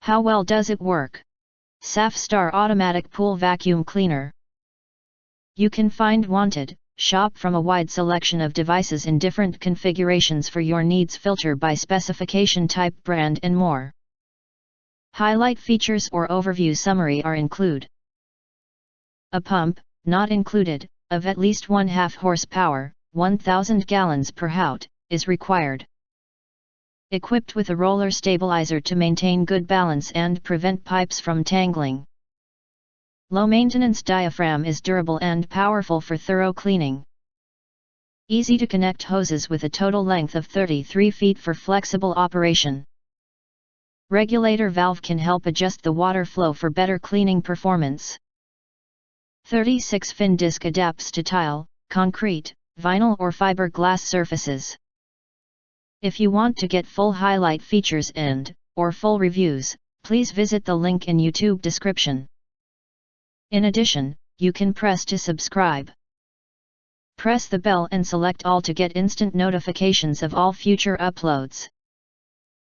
How well does it work? Safstar Automatic Pool Vacuum Cleaner. You can find wanted, shop from a wide selection of devices in different configurations for your needs, filter by specification, type, brand and more. Highlight features or overview summary are included. A pump, not included, of at least 1/2 horsepower, 1000 gallons per hout, is required. Equipped with a roller stabilizer to maintain good balance and prevent pipes from tangling. Low maintenance diaphragm is durable and powerful for thorough cleaning. Easy to connect hoses with a total length of 33 feet for flexible operation. Regulator valve can help adjust the water flow for better cleaning performance. 36 fin disc adapts to tile, concrete, vinyl or fiberglass surfaces. If you want to get full highlight features or full reviews, please visit the link in YouTube description. In addition, you can press to subscribe. Press the bell and select all to get instant notifications of all future uploads.